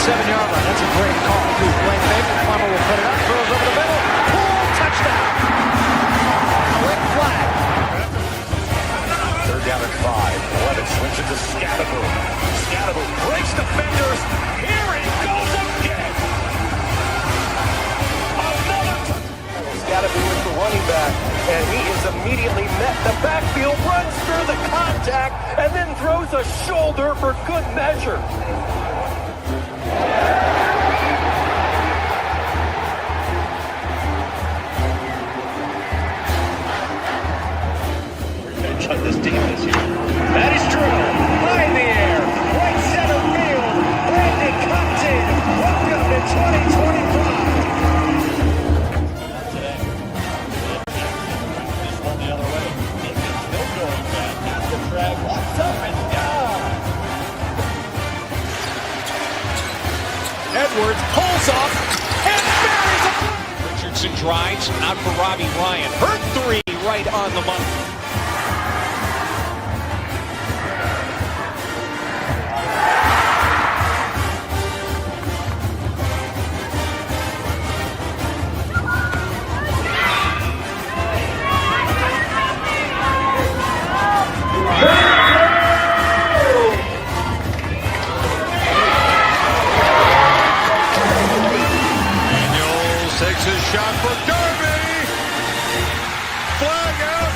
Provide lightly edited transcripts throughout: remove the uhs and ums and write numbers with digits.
7-yard line. That's a great call, too. Play fake, and Plummer will put it up, throws over the middle. Poole, touchdown. Quick flag. 3rd down and 5. Levitt swings it to Scatterbo. Scatterbo breaks defenders. Here he goes again. Another touchdown. Scatterbo is the running back, and he is immediately met in the backfield, runs through the contact, and then throws a shoulder for good measure. On this team this year. That is true. High in the air. Right center field. Brandon Compton. Welcome to 2025. Today. This one the other way. It's still going back. That's the drag. Walks up and down. Edwards pulls off and buries it. Richardson drives out for Robbie Ryan. Hurt 3 right on the money. Takes his shot for Darby. Flag out.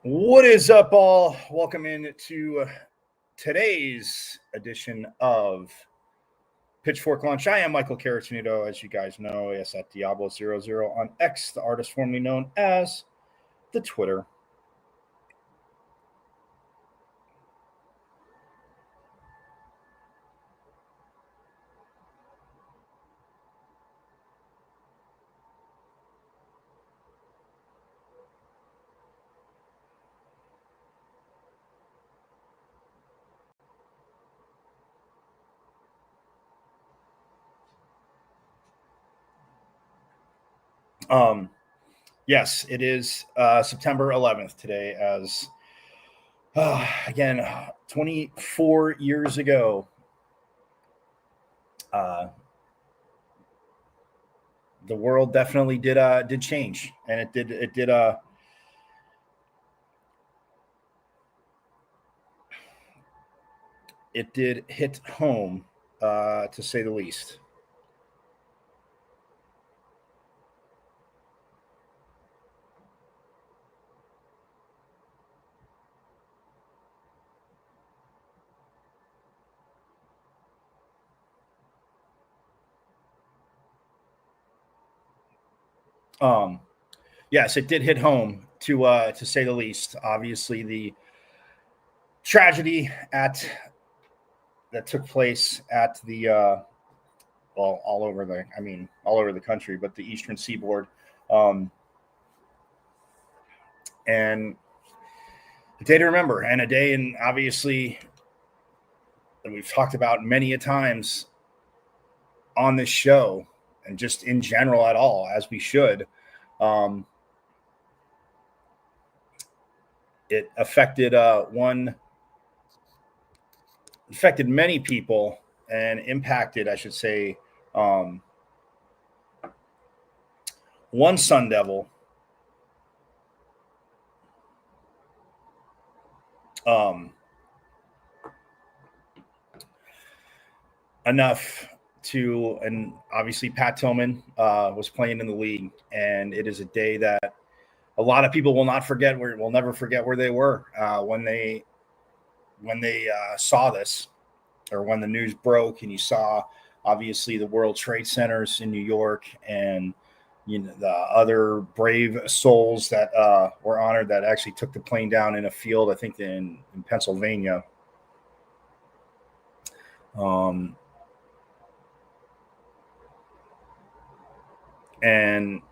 What is up, all? Welcome in to today's edition of Pitchfork Lunch. I am Michael Caratunuto, as you guys know. Yes, at Diablo00 on X, the artist formerly known as the Twitter. Yes, it is September 11th today, as again, 24 years ago, the world definitely did change, and it did hit home, to say the least. Yes, it did hit home, to say the least. Obviously, the tragedy that took place at the all over the country, but the Eastern Seaboard, and a day to remember, and a day, and obviously that we've talked about many a times on this show, and just in general at all, as we should. It affected many people, and impacted, I should say, one Sun Devil, enough to, and obviously Pat Tillman was playing in the league, and it is a day that a lot of people will never forget where they were when they saw this, or when the news broke, and you saw obviously the World Trade Centers in New York, and the other brave souls that were honored, that actually took the plane down in a field, I think in Pennsylvania. And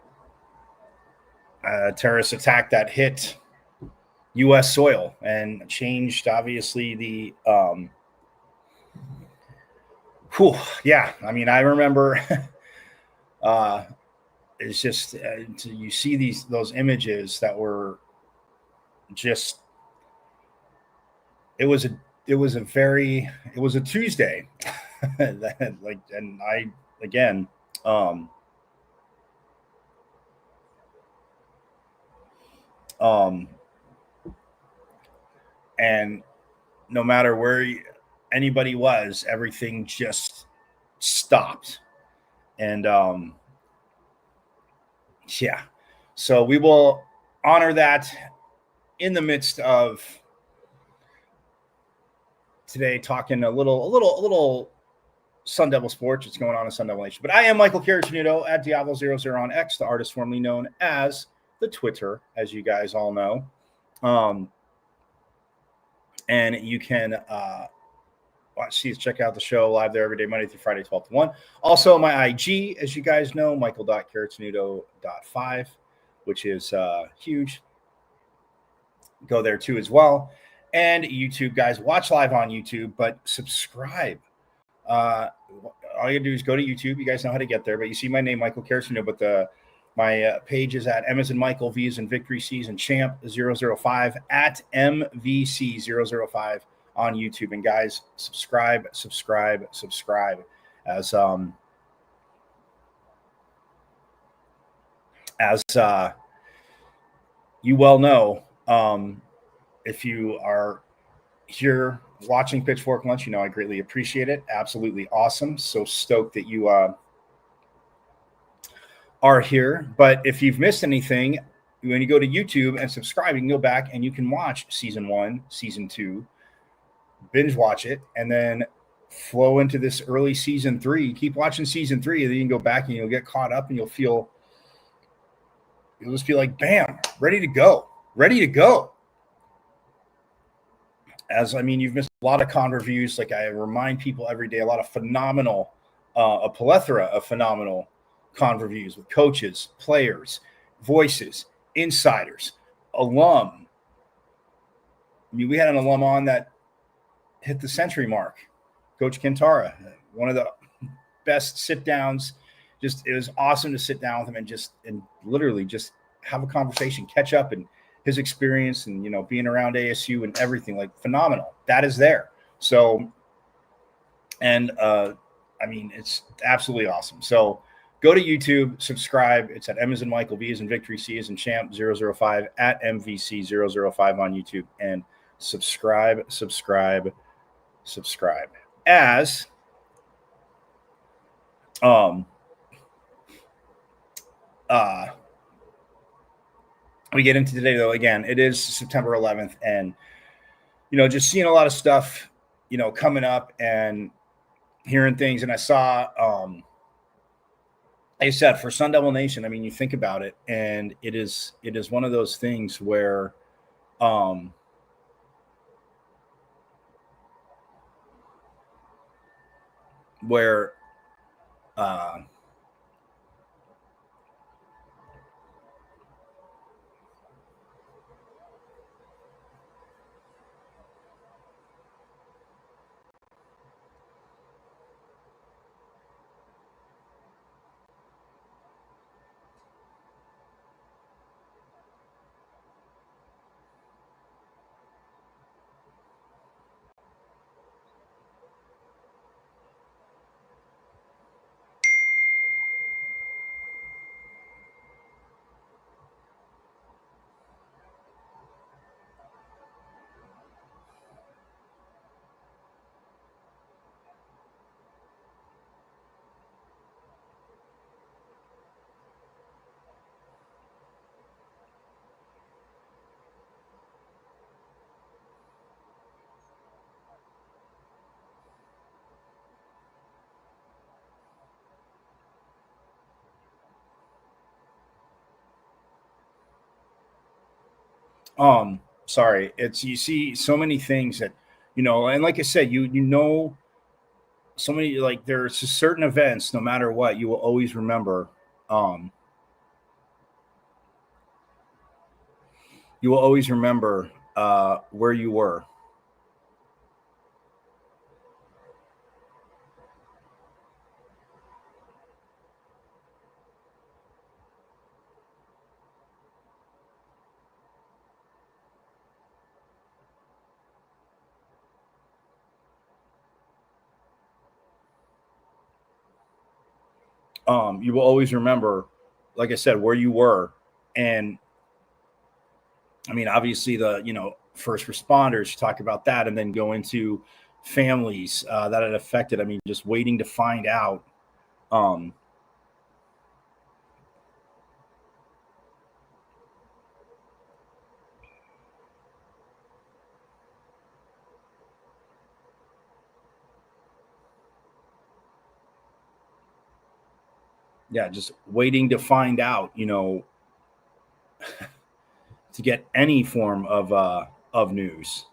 a terrorist attack that hit U.S. soil and changed, obviously, the yeah. I mean, I remember it's just you see those images that were just, it was a Tuesday that, like, and I, again, and no matter where anybody was, everything just stopped. And yeah, so we will honor that in the midst of today, talking a little Sun Devil sports. What's going on in Sun Devil Nation? But I am Michael Caratunuto at Diablo00 on X, the artist formerly known as the Twitter, as you guys all know. And you can check out the show live there every day, Monday through Friday, 12 to 1. Also, my IG, as you guys know, michael.caratunuto.5, which is huge. Go there too as well. And YouTube, guys, watch live on YouTube, but subscribe. All you do is go to YouTube. You guys know how to get there, but you see my name, Michael Caratunuto, but my page is at M as in Michael, V as in Victory, C as in Champ 005, at MVC005 on YouTube. And guys, subscribe, as you well know, if you are here watching Pitchfork Lunch, I greatly appreciate it. Absolutely awesome. So stoked that you are here. But if you've missed anything, when you go to YouTube and subscribe, you can go back and you can watch season 1, season 2, binge watch it, and then flow into this early season 3. Keep watching season 3, and then you can go back and you'll get caught up, and you'll just feel like, bam, ready to go. You've missed a lot of con reviews. Like I remind people every day, a lot of phenomenal, a plethora of phenomenal con reviews with coaches, players, voices, insiders, alum. I mean, we had an alum on that hit the century mark, Coach Kintara, one of the best sit downs. Just, it was awesome to sit down with him and literally just have a conversation, catch up, and his experience and, you know, being around ASU and everything, like phenomenal. That is there. So, and it's absolutely awesome. So go to YouTube, subscribe. It's at M as in Michael, V as in Victory, C as in Champ 005 at MVC 005 on YouTube, and subscribe. As we get into today, though, again, it is September 11th, and, you know, just seeing a lot of stuff, you know, coming up and hearing things. And I saw, like I said, for Sun Devil Nation, I mean, you think about it, and it is one of those things where, sorry, it's, you see so many things that, you know, and like I said, you know, so many, like, there's certain events, no matter what, you will always remember. You will always remember where you were. You will always remember, like I said, where you were. And I mean, obviously the, you know, first responders, talk about that, and then go into families that it affected. I mean, just waiting to find out. Yeah, just waiting to find out, you know, to get any form of news.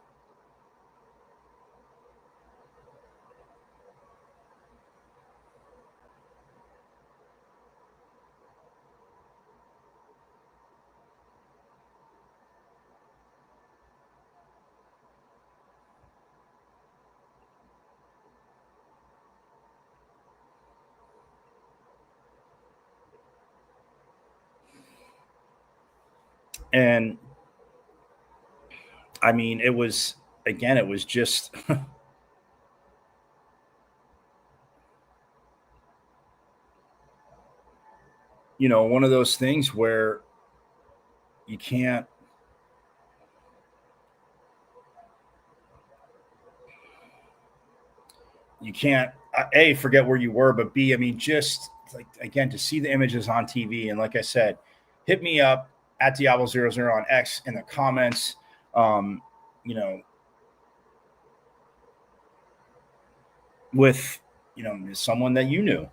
And I mean, it was, again, it was just you know, one of those things where you can't, A, forget where you were, but B, I mean, just like, again, to see the images on TV. And like I said, hit me up, at Diablo00 on X in the comments. With someone that you knew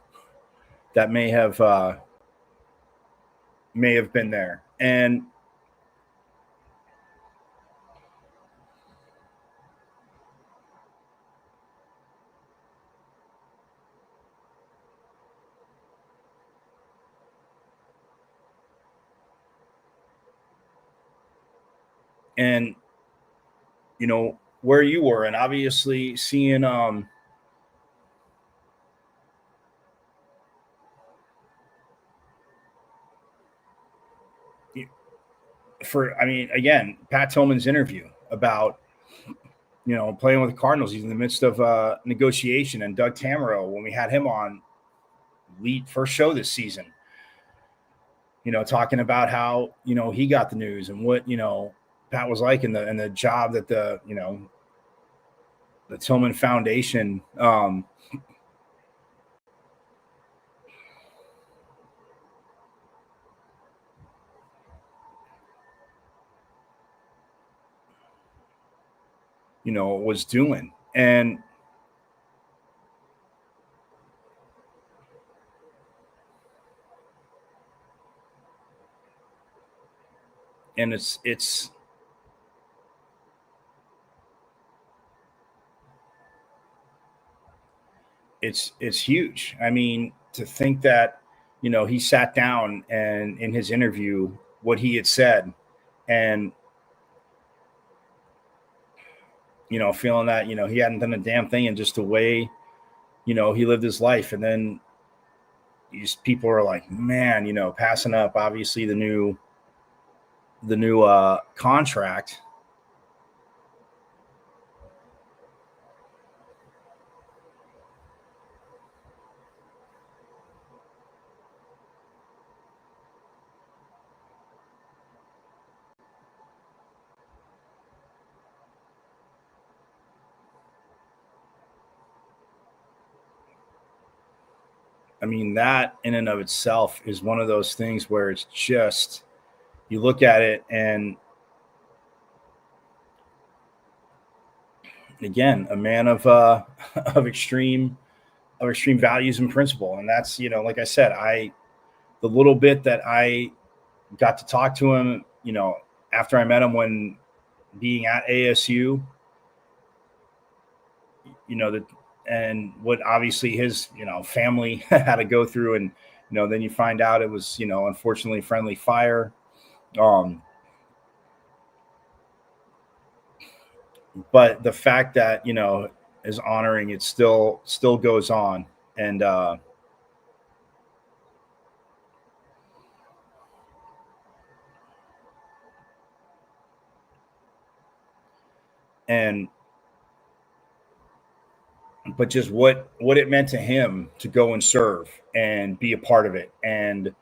that may have been there. And where you were, and obviously seeing again, Pat Tillman's interview about playing with the Cardinals. He's in the midst of negotiation, and Doug Tamero, when we had him on first show this season, talking about how he got the news and what Pat was like, and the job that the Tillman Foundation was doing. And it's huge. I mean, to think that he sat down and in his interview what he had said, and feeling that he hadn't done a damn thing, and just the way he lived his life. And then these people are like, man, passing up obviously the new contract. I mean, that in and of itself is one of those things where it's just, you look at it, and again, a man of extreme values and principle. And that's, like I said, the little bit that I got to talk to him, after I met him when being at ASU, and what obviously his, family had to go through. And, then you find out it was, unfortunately friendly fire. But the fact that, is honoring it still goes on. And, but just what it meant to him to go and serve and be a part of it. And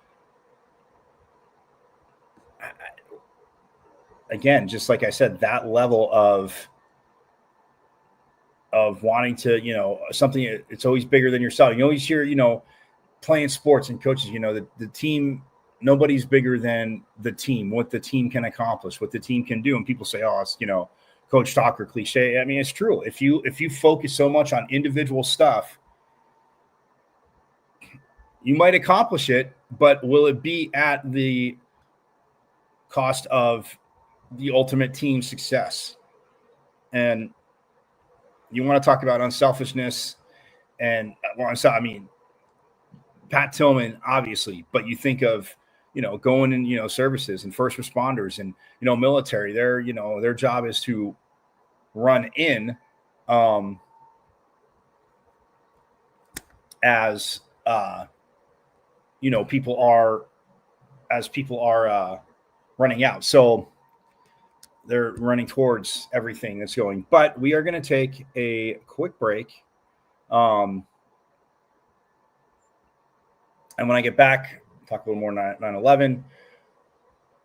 again, just like I said, that level of wanting to, something, it's always bigger than yourself. You always hear, playing sports and coaches, the team, nobody's bigger than the team, what the team can accomplish, what the team can do. And people say, oh, it's, coach talk or cliche. I mean, it's true. If you focus so much on individual stuff, you might accomplish it, but will it be at the cost of the ultimate team success? And you want to talk about unselfishness, and I mean, Pat Tillman, obviously, but you think of, going in, services and first responders and, military, their job is to run in as people are running out. So they're running towards everything that's going. But we are going to take a quick break. And when I get back, talk a little more 9/11.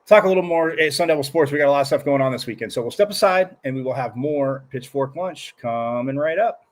Talk a little more Sun Devil Sports. We got a lot of stuff going on this weekend. So we'll step aside and we will have more Pitchfork Lunch coming right up.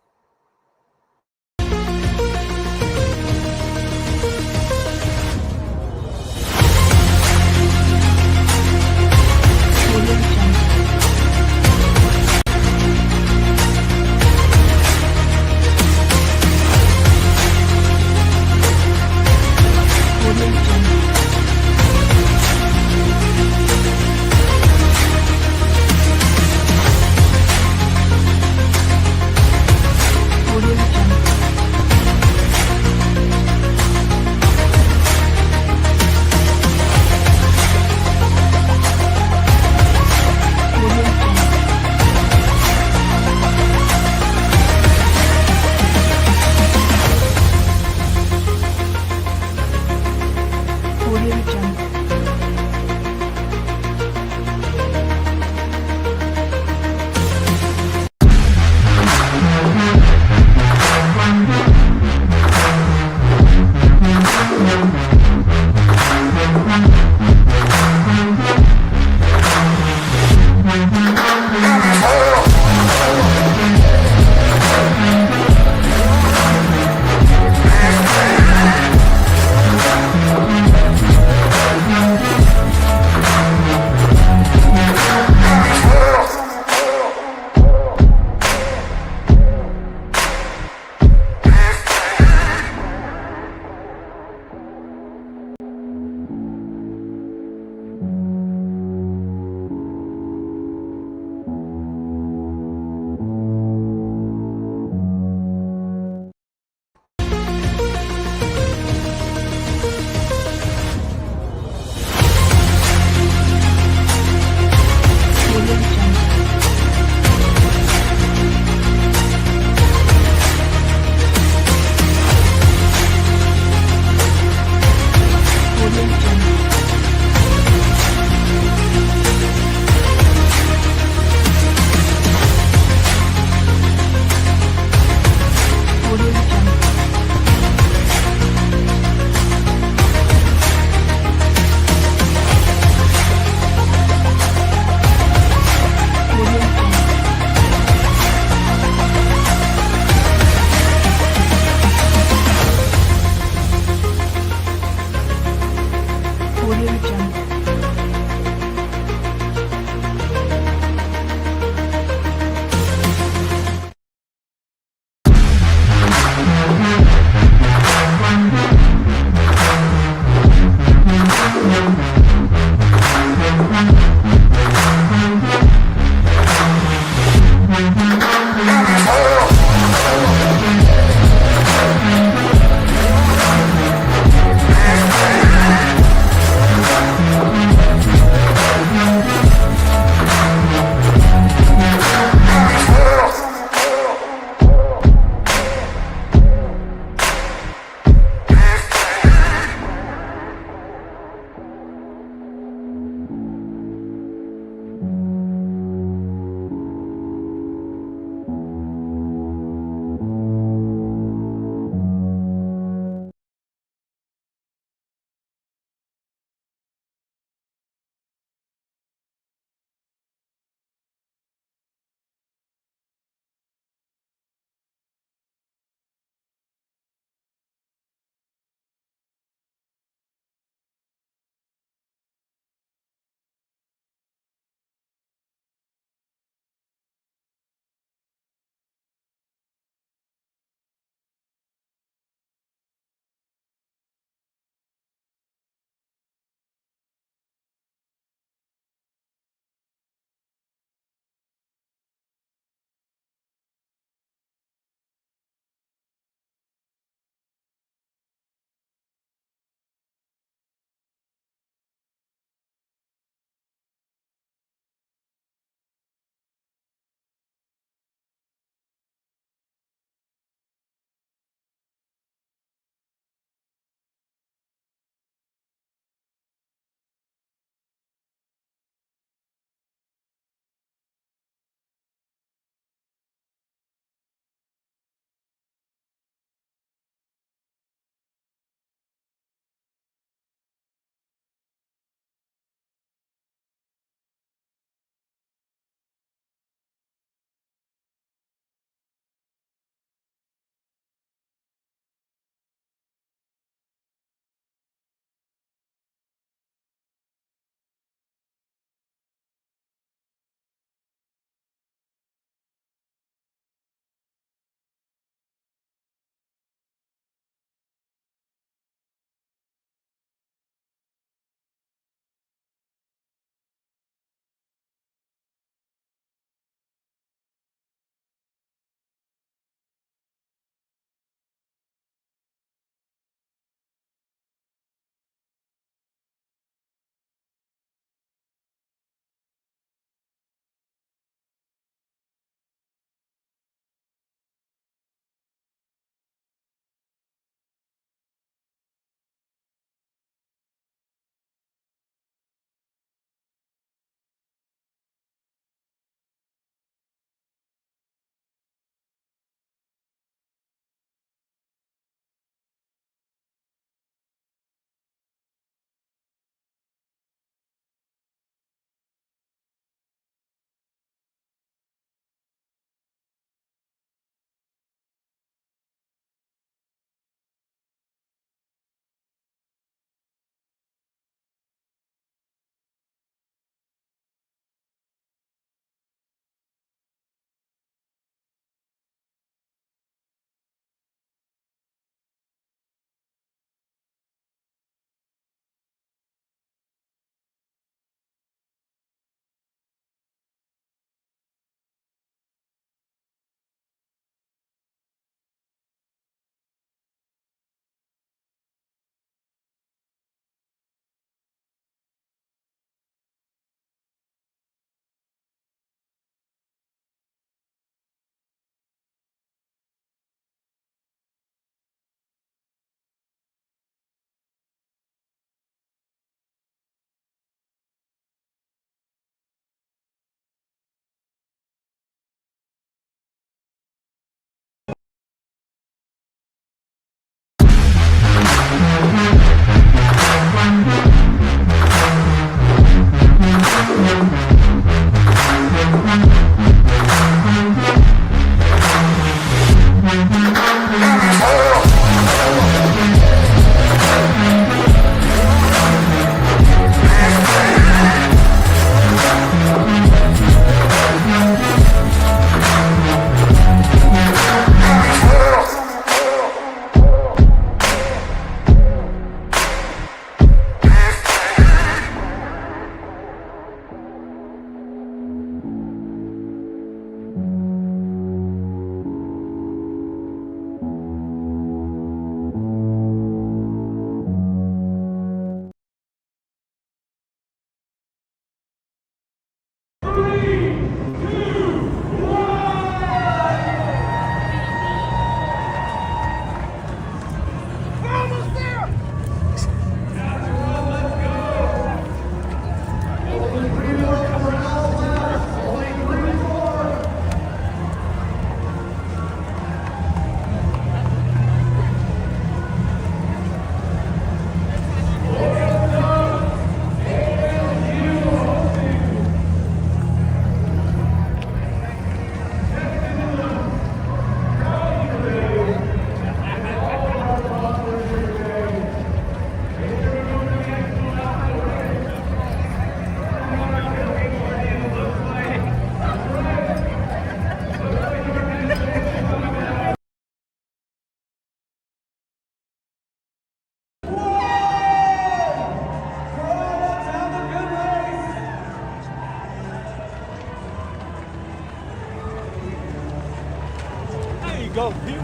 go, Pee Wee.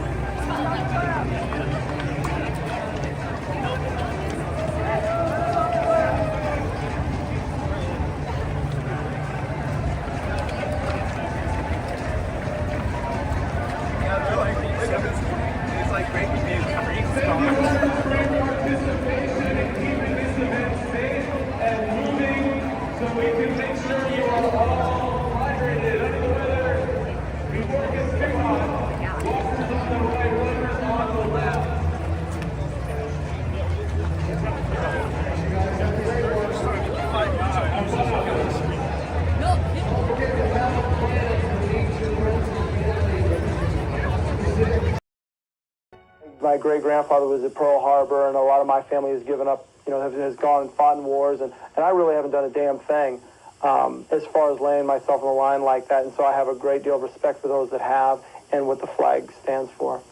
My great-grandfather was at Pearl Harbor, and a lot of my family has given up, has gone and fought in wars, and I really haven't done a damn thing as far as laying myself on the line like that, and so I have a great deal of respect for those that have and what the flag stands for.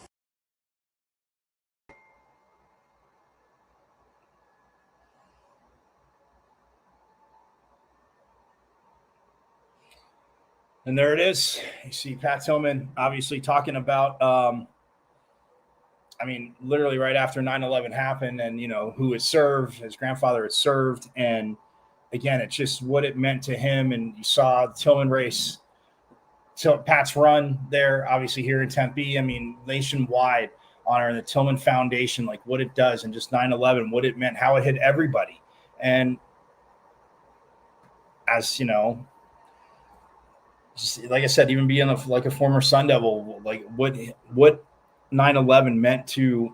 And there it is. You see Pat Tillman obviously talking about, literally right after 9/11 happened and, who had served, his grandfather had served. And again, it's just what it meant to him. And you saw the Tillman race, Pat's run there, obviously here in Tempe. Nationwide honoring the Tillman Foundation, like what it does, and just 9/11, what it meant, how it hit everybody. And as like I said, even being a former Sun Devil, like what 9/11 meant to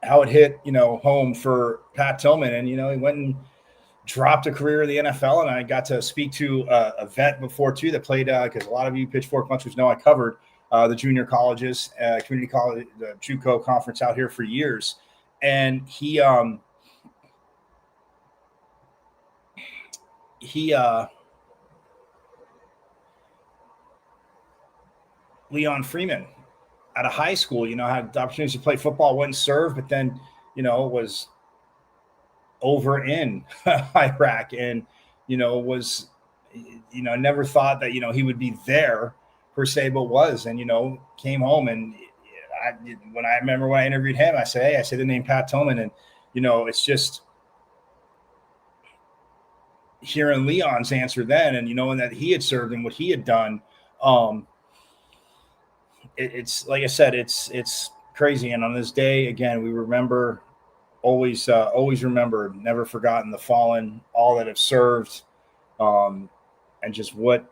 how it hit, home for Pat Tillman. And, he went and dropped a career in the NFL. And I got to speak to a vet before too, that played, because a lot of you Pitchfork Punchers know I covered the junior colleges, community college, the JUCO conference out here for years. And he Leon Freeman out of high school, had the opportunity to play football, wouldn't serve, but then, was over in Iraq and, was, never thought that, he would be there per se, but was, and, came home. And when I interviewed him, I said the name Pat Tillman, and, it's just hearing Leon's answer then, and, knowing that he had served and what he had done, it's like I said, it's crazy. And on this day, again, we remember, always remembered, never forgotten the fallen, all that have served, and just what,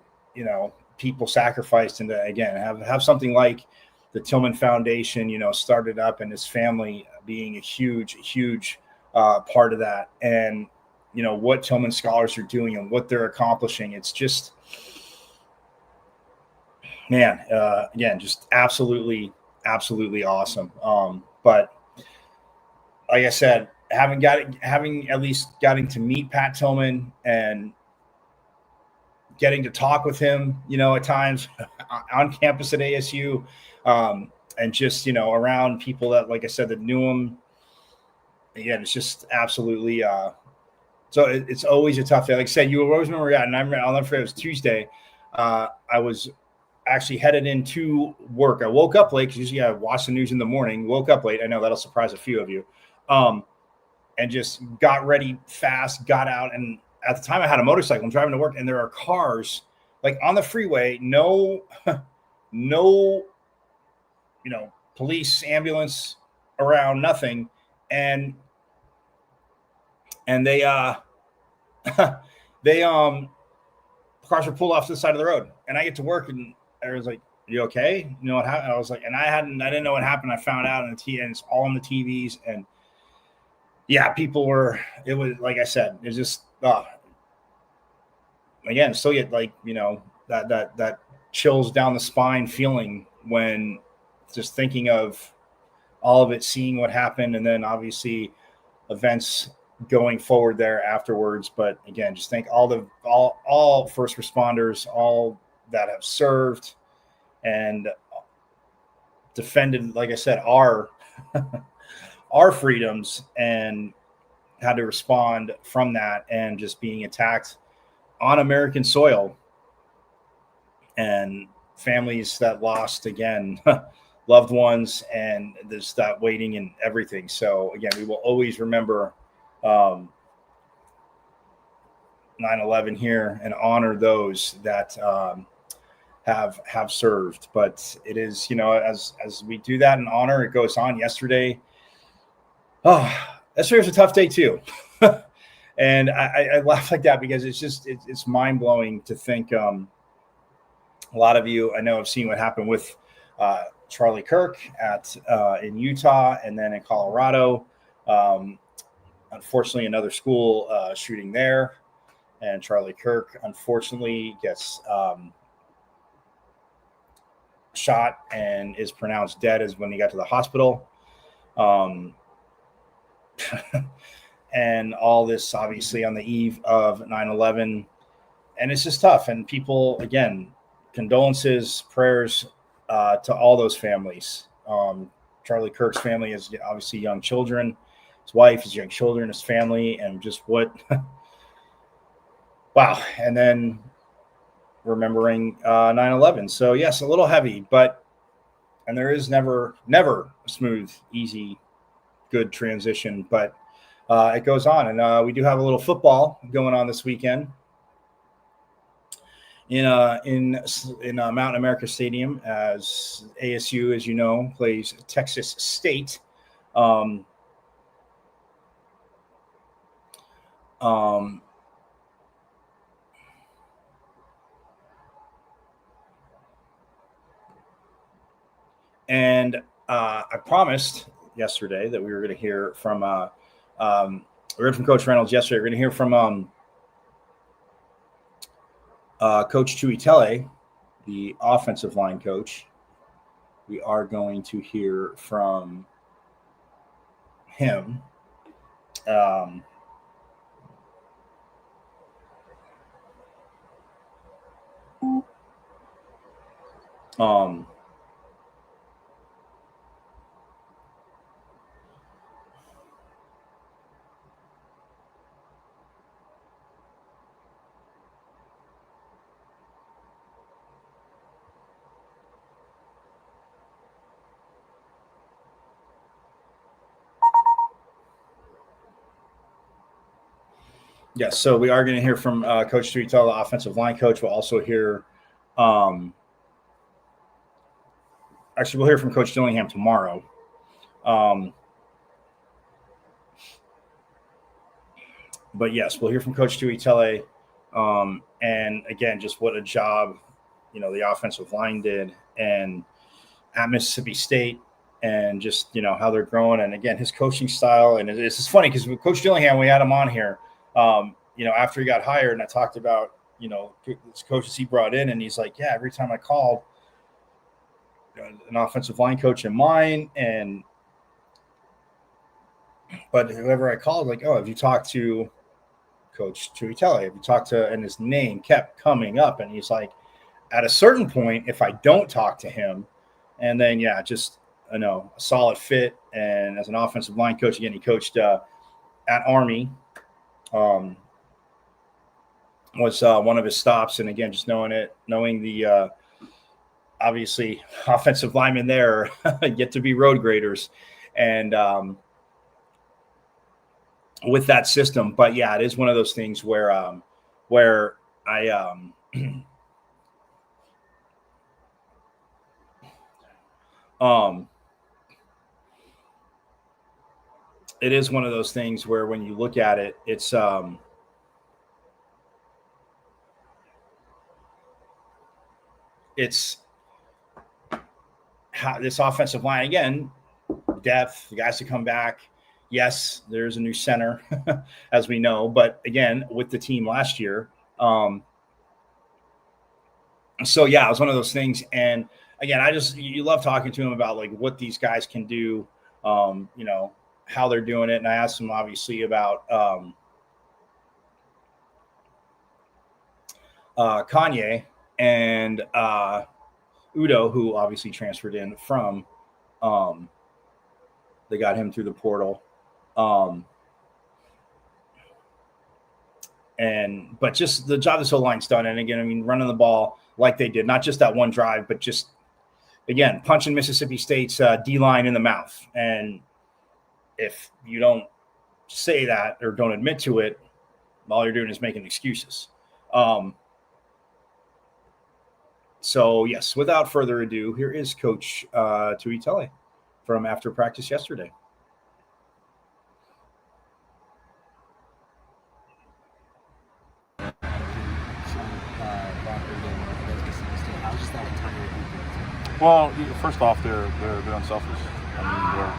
people sacrificed. And to, again, have something like the Tillman Foundation, started up, and his family being a huge part of that. And, what Tillman scholars are doing and what they're accomplishing. It's just, man, again, just absolutely awesome. But like I said, having at least getting to meet Pat Tillman and getting to talk with him, at times on campus at ASU, and just, around people that, like I said, that knew him. Again, it's just absolutely, so it's always a tough day. Like I said, you always remember that. And I'll never forget, it was Tuesday. I was actually headed into work. I woke up late because usually I watch the news in the morning. Woke up late. I know that'll surprise a few of you. And just got ready fast, got out. And at the time I had a motorcycle. I'm driving to work, and there are cars like on the freeway. No, police, ambulance around, nothing. And they cars were pulled off to the side of the road, and I get to work, and I was like, "You okay?" You know what happened? I was like, and I didn't know what happened. I found out on the and it's all on the TVs, and yeah, people were. It was like I said, it's just again, still get like that chills down the spine feeling when just thinking of all of it, seeing what happened, and then obviously events going forward there afterwards. But again, just thank all first responders, all that have served and defended, like I said, our freedoms, and had to respond from that, and just being attacked on American soil. And families that lost, again, loved ones, and there's that waiting and everything. So again, we will always remember 9/11 here and honor those that have served. But it is, as we do that in honor, it goes on. Yesterday was a tough day too. And I laugh like that because it's mind blowing to think. A lot of you I know have seen what happened with Charlie Kirk in Utah, and then in Colorado. Unfortunately, another school shooting there, and Charlie Kirk unfortunately gets shot and is pronounced dead as when he got to the hospital. And all this obviously on the eve of 9/11, and it's just tough. And people, again, condolences, prayers to all those families. Charlie Kirk's family is obviously young children, his wife, his young children, his family, and just what wow. And then remembering 9/11. So yes, a little heavy, and there is never a smooth, easy, good transition, but it goes on. And we do have a little football going on this weekend in Mountain America Stadium, as ASU, as you know, plays Texas State. And I promised yesterday that we were going to hear from we heard from Coach Reynolds yesterday. We're going to hear from Coach Tuitele, the offensive line coach. We are going to hear from him. Yes, so we are going to hear from Coach Tuitele, the offensive line coach. We'll also hear actually, we'll hear from Coach Dillingham tomorrow. But yes, we'll hear from Coach Tuitele. And again, just what a job, the offensive line did, and at Mississippi State, and just, how they're growing. And again, his coaching style. And it's just funny because with Coach Dillingham, we had him on here, after he got hired, and I talked about, his coaches he brought in, and he's like, yeah, every time I called, an offensive line coach in mind, but whoever I called, like, oh, have you talked to Coach Tuitele? Have you talked to? And his name kept coming up, and he's like, at a certain point, if I don't talk to him, and then just a solid fit. And as an offensive line coach, again, he coached at Army. Was one of his stops, and again, just knowing the obviously offensive linemen there get to be road graders, and with that system. But yeah, it is one of those things where I it is one of those things where when you look at it, it's how this offensive line, again, depth, the guys to come back. Yes, there's a new center, as we know, but again, with the team last year. So yeah, it was one of those things. And again, you love talking to him about like what these guys can do, how they're doing it. And I asked him obviously about Kanye and Udo, who obviously transferred in from, they got him through the portal. But just the job this whole line's done. And again, I mean, running the ball like they did, not just that one drive, but just, again, punching Mississippi State's D-line in the mouth. And if you don't say that or don't admit to it, all you're doing is making excuses. So, yes, without further ado, here is Coach Tuitele from after practice yesterday. Well, first off, they're unselfish. I mean, they're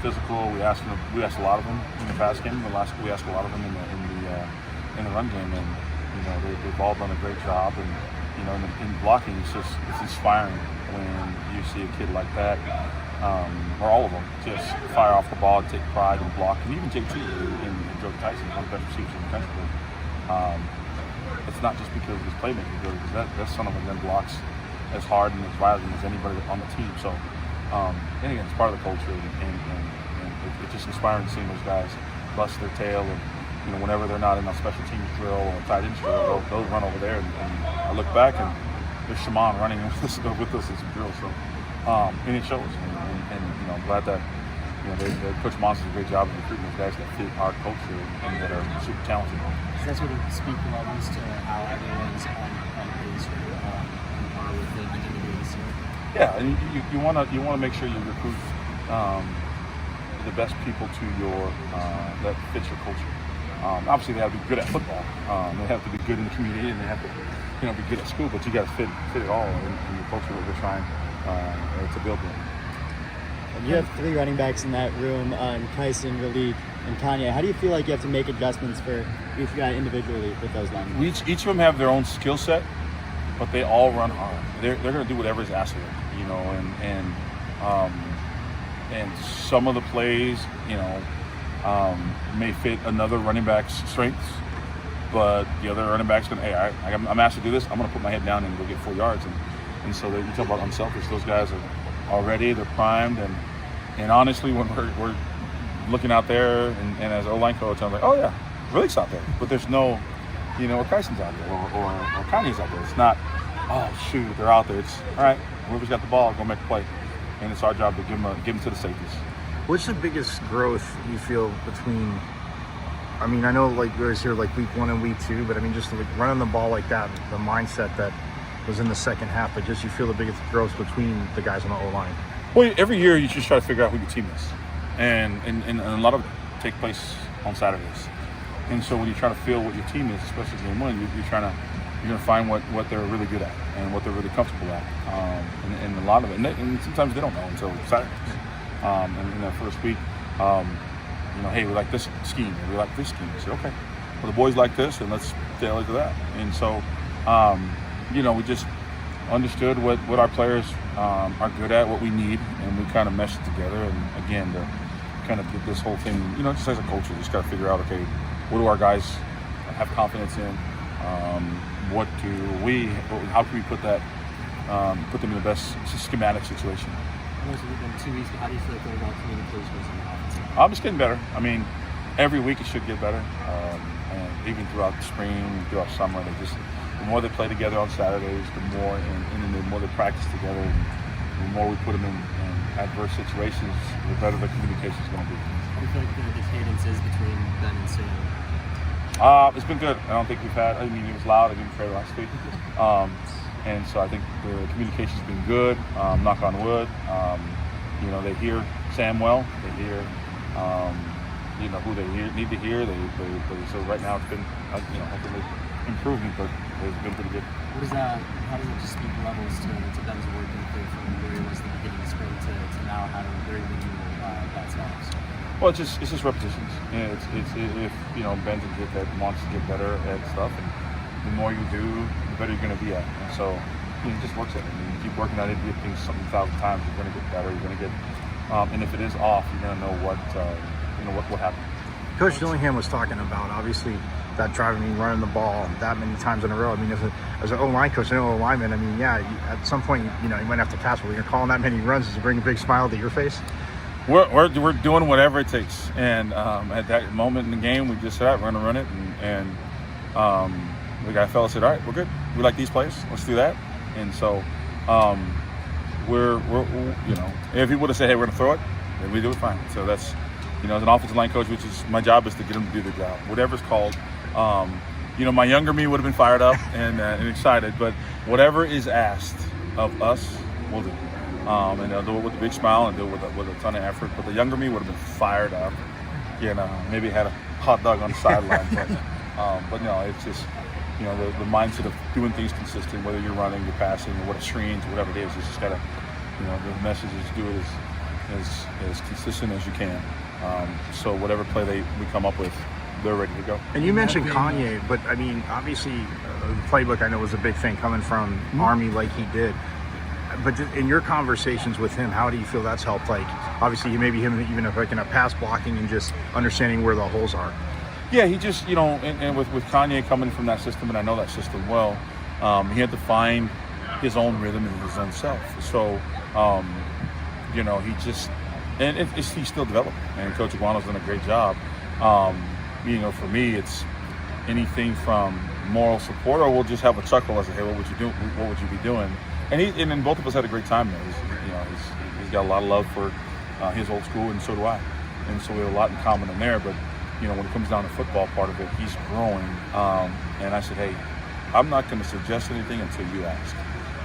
physical. We asked a lot of them in the pass game. We asked a lot of them in the run game, and they've all done a great job. And in blocking, it's inspiring when you see a kid like that, or all of them, just fire off the ball and take pride and block. And even JT and Joe Tyson, one of the best receivers in the country. It's not just because of his playmaking ability, because that son of a gun blocks as hard and as violent as anybody on the team. So, and again, it's part of the culture, and it's just inspiring seeing those guys bust their tail, and whenever they're not in a special teams drill or tight ends drill, they'll run over there, and I look back and there's Shaman running with us in some drills. So, and it shows, and I'm glad that Coach Mons does a great job of recruiting those guys that fit our culture and that are super talented. So that's what it speaks volumes to how everyone's on pace on par with the individuals. Yeah, and you want to make sure you recruit the best people to your that fits your culture. Obviously, they have to be good at football. They have to be good in the community, and they have to be good at school. But you got to fit it all in your culture that we're trying to build in. You have 3 running backs in that room, Kyson, Ralik, and Kanye. How do you feel like you have to make adjustments for each guy individually with those linemen? Each of them have their own skill set, but they all run hard. They're going to do whatever is asked of them, and some of the plays, may fit another running back's strengths, but the other running back's going to, hey, I'm asked to do this, I'm going to put my head down and go get 4 yards. And so you talk about unselfish, those guys are ready, they're primed, and honestly, when we're looking out there, and as O-line coach, I'm like, oh yeah, Rilik's out there, but there's no, or Kyson's out there, or Kanye's out there. It's not, oh shoot, they're out there. It's all right, whoever's got the ball, go make a play, and it's our job to give them to the safeties. What's the biggest growth you feel between? I mean, I know like we was here like week 1 and week 2, but I mean just like running the ball like that, the mindset that was in the second half, but just you feel the biggest growth between the guys on the O-line. Well, every year you just try to figure out who your team is, and a lot of it take place on Saturdays. And so when you try to feel what your team is, especially game 1, you're going to find what they're really good at and what they're really comfortable at, and a lot of it. And sometimes they don't know until Saturdays. And in that first week, hey, we like this scheme, or we like this scheme. I said, okay, well the boys like this, and let's tailor to that. And so, we just understood what our players are good at, what we need, and we kind of meshed it together. And again, to kind of get this whole thing, just as a culture, just got to figure out, okay, what do our guys have confidence in? How can we put them in the best schematic situation? Within 2 weeks, how do you feel like overall communication is in the offense? It's getting better. I mean, every week it should get better. And even throughout the spring, throughout summer, the more they play together on Saturdays, the more the more they practice together, and the more we put them in adverse situations, the better the communication is going to be. How do you feel like the cadence is between them and Sam? It's been good. I don't think we've had. I mean, it was loud. I didn't play last week. And so I think the communication's been good, knock on wood. They hear Sam well. They hear, who they need to hear. So right now it's been, hopefully improvement, but it's been pretty good. How does it just speak levels to Ben's work ethic from where he was at the beginning of spring to now having very minimal bad stops? Well, it's just repetitions. It's if Ben's a kid that wants to get better at stuff, and the more you do, the better you're going to be at. And so it just works at it. You keep working at it, you do things something 1,000 times, you're going to get better. You're going to get, and if it is off, you're going to know what happened. Coach Dillingham was talking about obviously that drive. I mean, running the ball that many times in a row. I mean, as an O-line coach, an O-lineman, I mean, yeah, at some point, you might have to pass. But when you're calling that many runs, does it bring a big smile to your face? We're doing whatever it takes, and at that moment in the game, we just said, we're going to run it, and the guy fell and said, all right, we're good. We like these plays. Let's do that. And so we're if he would have said, hey, we're going to throw it, then we do it fine. So that's, as an offensive line coach, which is my job, is to get them to do their job, whatever's called. My younger me would have been fired up and excited, but whatever is asked of us, we'll do. And they'll do it with a big smile and do it with a ton of effort. But the younger me would have been fired up, maybe had a hot dog on the sideline. But no, it's just, the mindset of doing things consistent, whether you're running, you're passing, or what screens, whatever it is. You just got to, the message is do it as consistent as you can. So whatever play we come up with, they're ready to go. And you mentioned Kanye, but I mean, obviously, the playbook I know was a big thing coming from Army like he did. But just in your conversations with him, how do you feel that's helped? Like, obviously, maybe him even if like in a pass blocking and just understanding where the holes are. Yeah, he just, and with Kanye coming from that system, and I know that system well, he had to find his own rhythm and his own self. So, he just, and he's still developing. And Coach Iguano's done a great job. For me, it's anything from moral support, or we'll just have a chuckle as, hey, what would you do? What would you be doing? And then both of us had a great time there. He's got a lot of love for his old school, and so do I. And so we have a lot in common in there. But when it comes down to football part of it, he's growing. And I said, hey, I'm not going to suggest anything until you ask.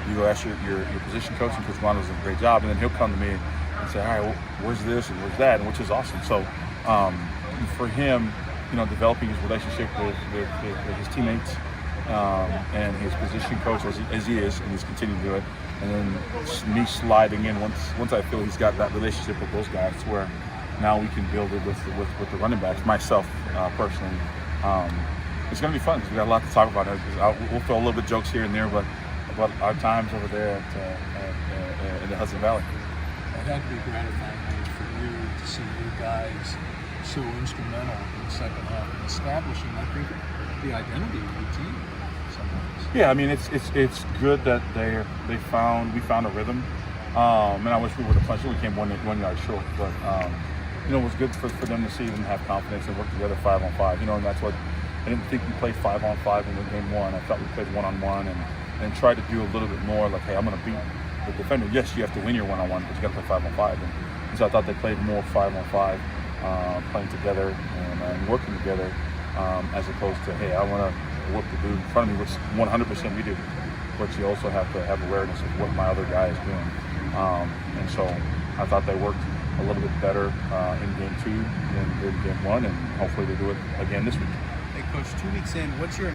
You go ask your position coach, and Coach Iguano's doing a great job, and then he'll come to me and say, all right, well, where's this and where's that, and which is awesome. So for him, developing his relationship with his teammates and his position coach as he is, and he's continuing to do it, and then me sliding in once I feel he's got that relationship with those guys, where now we can build it with the running backs. Myself personally, it's going to be fun because we got a lot to talk about. We'll throw a little bit of jokes here and there, but about our times over there in the Hudson Valley. It had to be gratifying for you to see you guys so instrumental in the second half in establishing, I think, the identity of the team. Yeah, I mean, it's good that we found a rhythm, and I wish we would have punched it. We came 1 yard short, but it was good for them to see them have confidence and work together 5-on-5. And that's what I didn't think we played 5-on-5 in game one. I thought we played 1-on-1 and tried to do a little bit more like, hey, I'm going to beat the defender. Yes, you have to win your 1-on-1, but you got to play 5-on-5. And so I thought they played more 5-on-5, playing together and working together, as opposed to, hey, I want to whoop the dude in front of me, which 100% we do. But you also have to have awareness of what my other guy is doing. And so I thought they worked a little bit better in game 2 than in game 1, and hopefully they do it again this week. Hey, Coach, 2 weeks in, what's your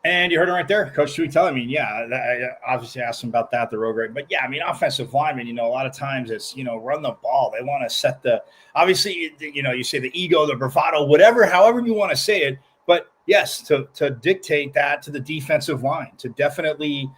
And you heard it right there, Coach Tuitel. I mean, I obviously asked him about that, the road grade. But, yeah, I mean, offensive linemen, a lot of times it's, run the ball. They want to set obviously, you say the ego, the bravado, however you want to say it. But, yes, to dictate that to the defensive line, to definitely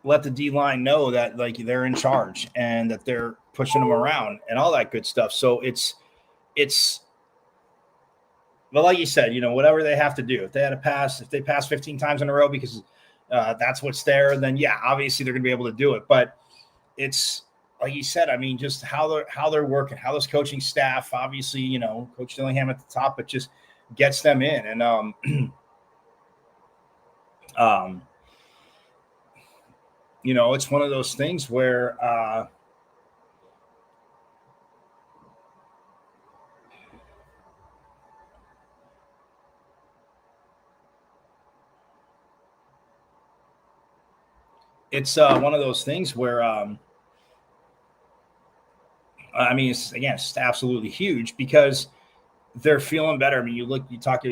let the D-line know that, like, they're in charge and that they're pushing them around and all that good stuff. So it's but like you said, whatever they have to do. If they pass 15 times in a row because that's what's there, then, yeah, obviously they're going to be able to do it. But it's, like you said, I mean, just how they're working, how this coaching staff, obviously, Coach Dillingham at the top, it just gets them in. And, it's one of those things where it's one of those things where I mean, it's absolutely huge because they're feeling better. I mean, you talk to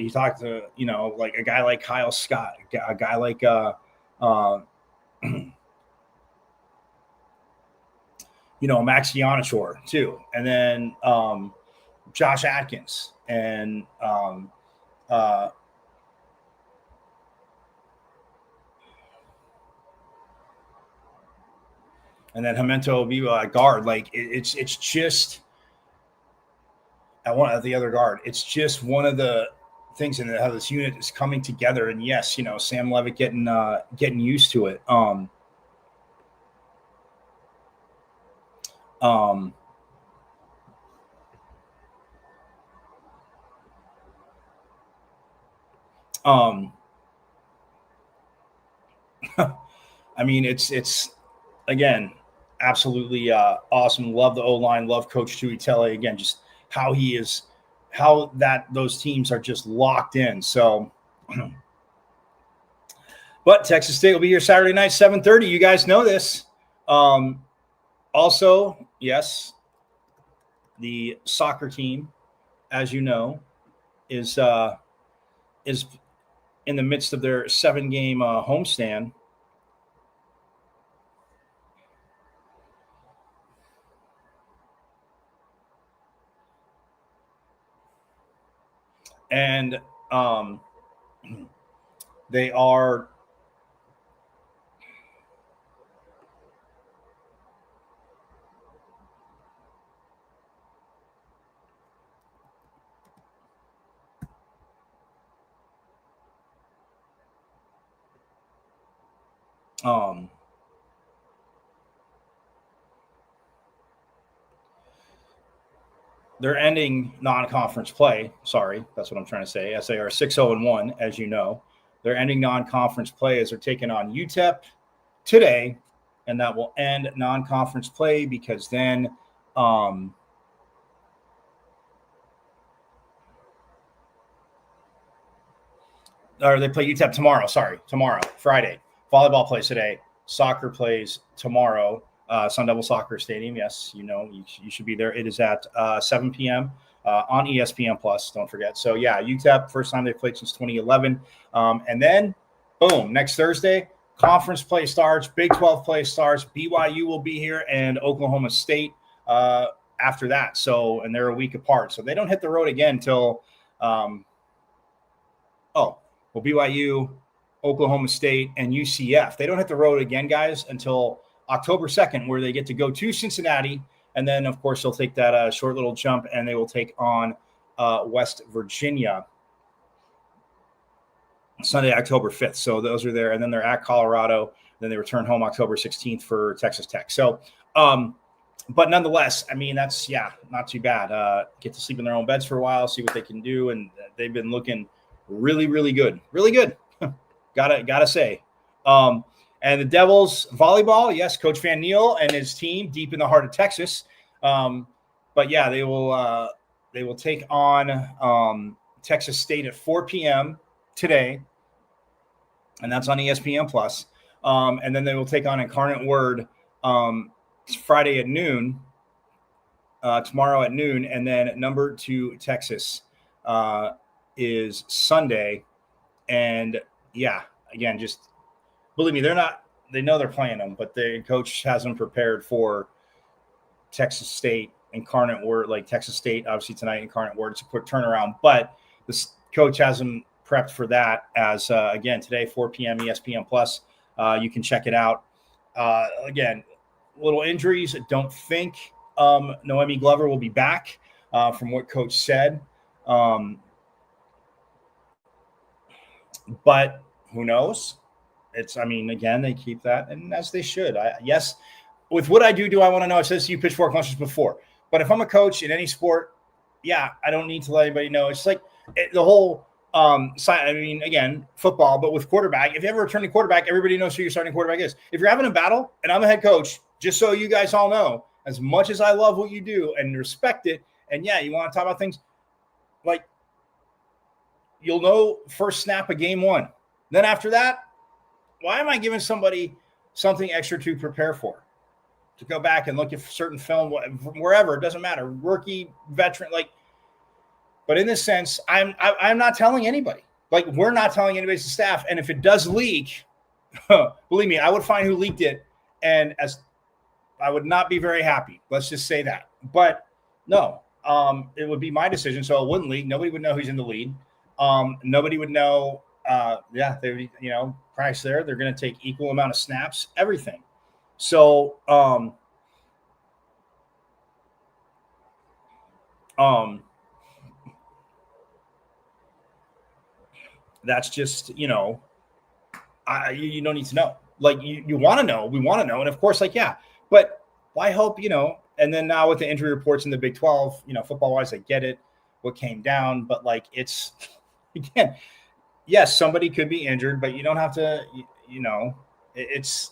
like a guy like Kyle Scott, a guy like Max Giannichor too, and then Josh Atkins and and then Himento will be guard. Like it's just at the other guard. It's just one of the things in how this unit is coming together. And yes, Sam Levitt getting used to it. I mean, it's again, absolutely awesome. Love the O-line, love Coach Tuitele. Again, just how those teams are just locked in. So, but Texas State will be here Saturday night, 7:30. You guys know this. Also, yes, the soccer team, as you know, is in the midst of their 7-game homestand. And they are they're ending non-conference play. Sorry, that's what I'm trying to say. As they are 6-0-1, as you know, they're ending non-conference play as they're taking on UTEP today, and that will end non-conference play because then or they play UTEP tomorrow. Sorry, tomorrow, Friday. Volleyball plays today. Soccer plays tomorrow. Sun Devil Soccer Stadium. Yes, you should be there. It is at 7 p.m. On ESPN Plus. Don't forget. So yeah, UTEP, first time they've played since 2011. And then, boom, next Thursday, conference play starts. Big 12 play starts. BYU will be here and Oklahoma State after that. So, and they're a week apart. So they don't hit the road again until BYU, Oklahoma State, and UCF. They don't hit the road again, guys, until October 2nd, where they get to go to Cincinnati. And then, of course, they'll take that short little jump, and they will take on West Virginia Sunday, October 5th. So those are there. And then they're at Colorado. Then they return home October 16th for Texas Tech. So, but nonetheless, I mean, that's, not too bad. Get to sleep in their own beds for a while, see what they can do. And they've been looking really, really good. Really good. Gotta say. And the Devils volleyball, yes, Coach Van Neal and his team deep in the heart of Texas. But yeah, they will take on Texas State at 4 p.m. today, and that's on ESPN Plus. And then they will take on Incarnate Word Friday at noon, tomorrow at noon, and then number 2 Texas is Sunday. And yeah, again, just believe me, they know they're playing them, but the coach has them prepared for Texas State, Incarnate Word, like Texas State, obviously tonight, Incarnate Word. It's a quick turnaround, but the coach has them prepped for that as, again, today, 4 p.m. ESPN Plus. You can check it out. Again, little injuries. I don't think Noemi Glover will be back from what coach said. But who knows? Again, they keep that, and as they should. Yes, with what I do I want to know? I've said this to you Pitchfork Lunches before, but if I'm a coach in any sport, I don't need to let anybody know. It's like the whole again, football, but with quarterback, if you ever return to quarterback, everybody knows who your starting quarterback is. If you're having a battle, and I'm a head coach, just so you guys all know, as much as I love what you do and respect it, and you want to talk about things, like, you'll know first snap of game 1. Then after that, why am I giving somebody something extra to prepare for? To go back and look at certain film, wherever, it doesn't matter, rookie, veteran, but in this sense, I'm not telling anybody. Like, we're not telling anybody's staff. And if it does leak, believe me, I would find who leaked it, and as I would not be very happy. Let's just say that. But no, it would be my decision, so it wouldn't leak. Nobody would know who's in the lead. Nobody would know. They, Price there. They're going to take equal amount of snaps, everything. So, that's just, you don't need to know. Like you want to know, we want to know. And of course, like, yeah, but I hope, and then now with the injury reports in the Big 12, football wise, I get it, what came down, but like, it's again, yes, somebody could be injured, but you don't have to, it's,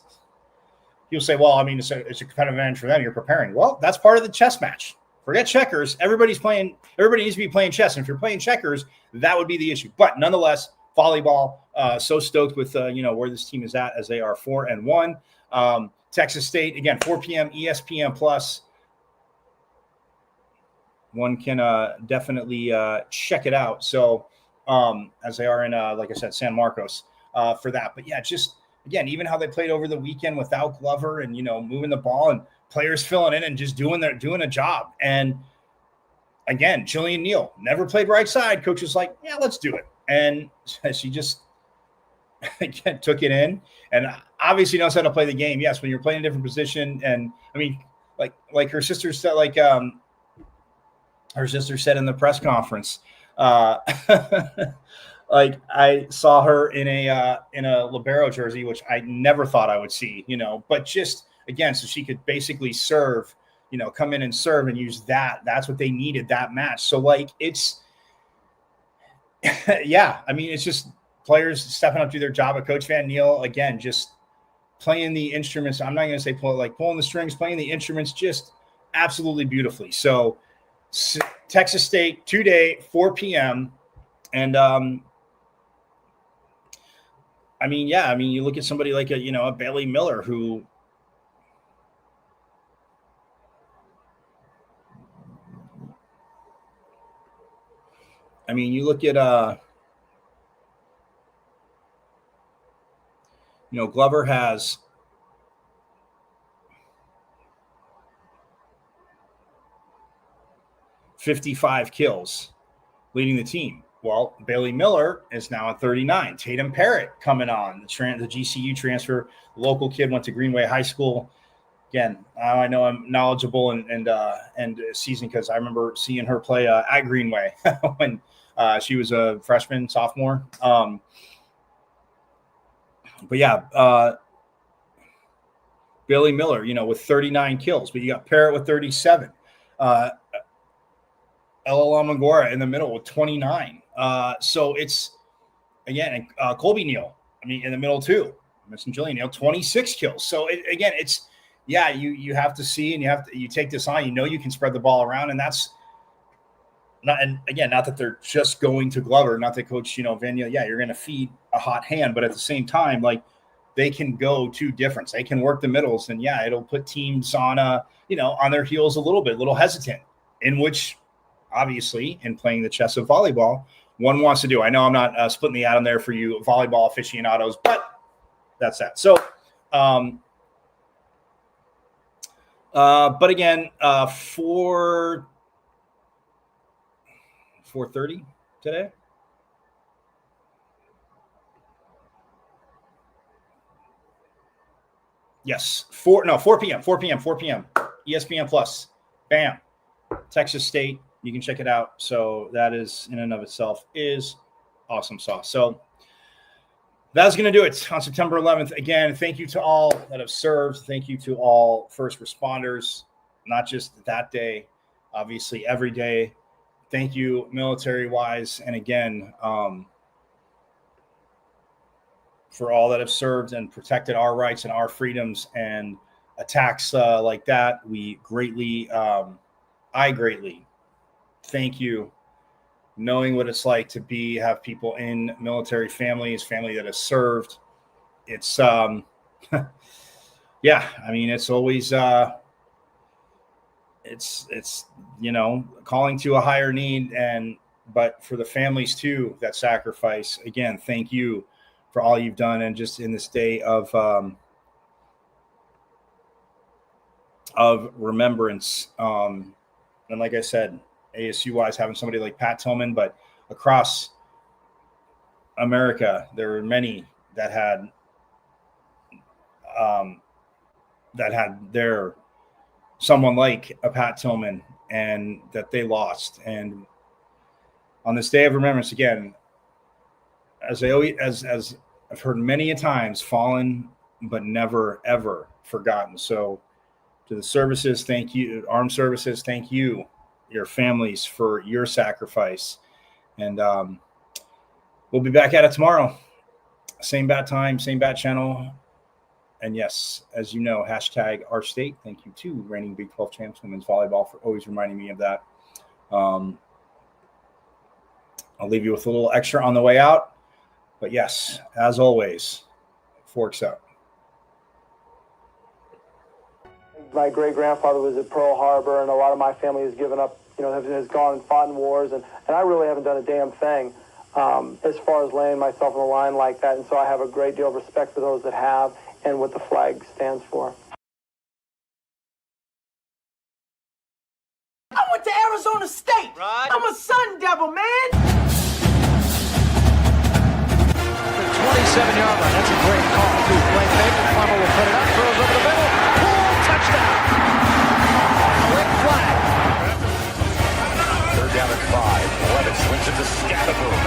you'll say, well, I mean, it's a competitive advantage for them. You're preparing. Well, that's part of the chess match. Forget checkers. Everybody needs to be playing chess. And if you're playing checkers, that would be the issue. But nonetheless, volleyball, so stoked with, where this team is at as they are 4-1. Texas State, again, 4 p.m. ESPN Plus. One can definitely check it out. So as they are in, like I said, San Marcos for that. But yeah, just, again, even how they played over the weekend without Glover and, moving the ball and players filling in and just doing a job. And again, Jillian Neal never played right side. Coach was like, yeah, let's do it. And she just again took it in and obviously knows how to play the game. Yes, when you're playing a different position. And I mean, like her sister said, her sister said in the press conference, like I saw her in a libero jersey, which I never thought I would see, but just again, so she could basically serve, come in and serve and use that. That's what they needed that match. So like it's, yeah, I mean, it's just players stepping up to their job. At Coach Van Neal, again, just playing the instruments. I'm not going to say pulling the strings, playing the instruments just absolutely beautifully. So Texas State, 2-day, 4 p.m. And, I mean, yeah, I mean, you look at somebody like a Bailey Miller who, I mean, you look at, Glover has 55 kills leading the team. Well, Bailey Miller is now at 39. Tatum Parrott coming on, the GCU transfer, local kid, went to Greenway High School. Again, I know I'm knowledgeable and seasoned because I remember seeing her play at Greenway when she was a freshman, sophomore. But yeah, Bailey Miller, with 39 kills, but you got Parrott with 37. Ella Lamangora in the middle with 29. So it's, again, Colby Neal, I mean, in the middle too. I mentioned Jillian Neal, 26 kills. So again, it's, yeah, you have to see and you take this on, you can spread the ball around, and that's not, and again, not that they're just going to Glover, not that Coach, Van Neal, yeah, you're going to feed a hot hand, but at the same time, like they can go to difference. They can work the middles, and yeah, it'll put teams on on their heels a little hesitant, in which obviously in playing the chess of volleyball, one wants to do. I know I'm not splitting the atom there for you volleyball aficionados, but that's that. So, but again, 4:30 today. Yes, 4 p.m. ESPN Plus. Bam. Texas State. You can check it out. So that is in and of itself is awesome sauce. So that's going to do it on September 11th. Again, thank you to all that have served. Thank you to all first responders, not just that day, obviously every day. Thank you military-wise. And again, for all that have served and protected our rights and our freedoms, and attacks like that, we greatly, I greatly thank you. Knowing what it's like to have people in military families, family that has served. It's, yeah, I mean, it's always, it's, calling to a higher need, but for the families too, that sacrifice, again, thank you for all you've done. And just in this day of remembrance. And like I said, ASU wise, having somebody like Pat Tillman, but across America, there were many that had that had someone like a Pat Tillman and that they lost. And on this day of remembrance, again, as I've heard many a times, fallen but never ever forgotten. So to the services, thank you. Armed services, thank you, your families, for your sacrifice. And we'll be back at it tomorrow. Same bat time, same bat channel. And yes, as you know, hashtag our state. Thank you to reigning Big 12 champs women's volleyball for always reminding me of that. I'll leave you with a little extra on the way out. But yes, as always, forks up. My great-grandfather was at Pearl Harbor, and a lot of my family has given up, has gone and fought in wars, and I really haven't done a damn thing as far as laying myself on the line like that. And so I have a great deal of respect for those that have and what the flag stands for. I went to Arizona State. Right. I'm a Sun Devil, man. The 27-yard line. That's a great call, too. Play fake. Plummer will put it up. Throws over the middle. Pull. Touchdown. Quick flag. 3rd down and 5. Levitt swings it to Scatterboom.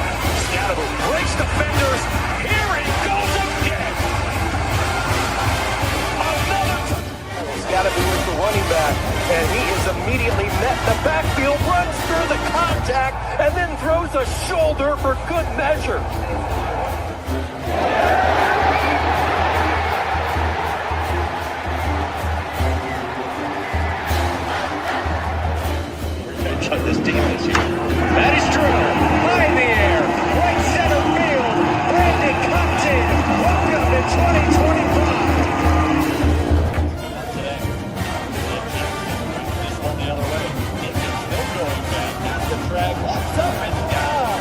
Scatterboom breaks defenders. Here he goes again. Scatterboom is the running back, and he is immediately met in the backfield, runs through the contact, and then throws a shoulder for good measure. On this team this year. That is true. High in the air. Right center field. Brandon Compton. Welcome to 2025. Today. This one the other way. Still going back. That's the drag. Walks up and down.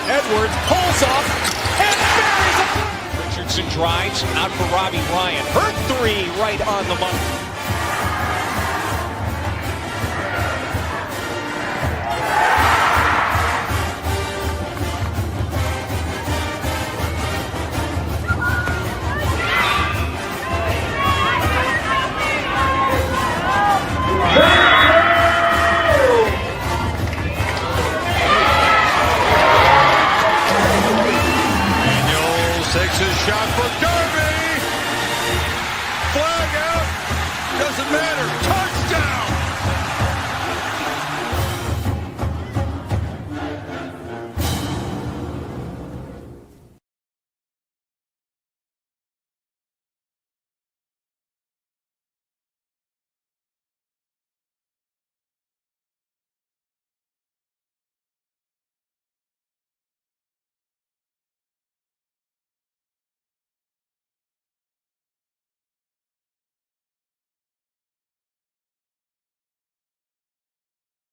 Edwards pulls off and buries it. Richardson drives out for Robbie Ryan. Hurt 3 right on the money. Takes his shot for Darby. Flag out. Doesn't matter.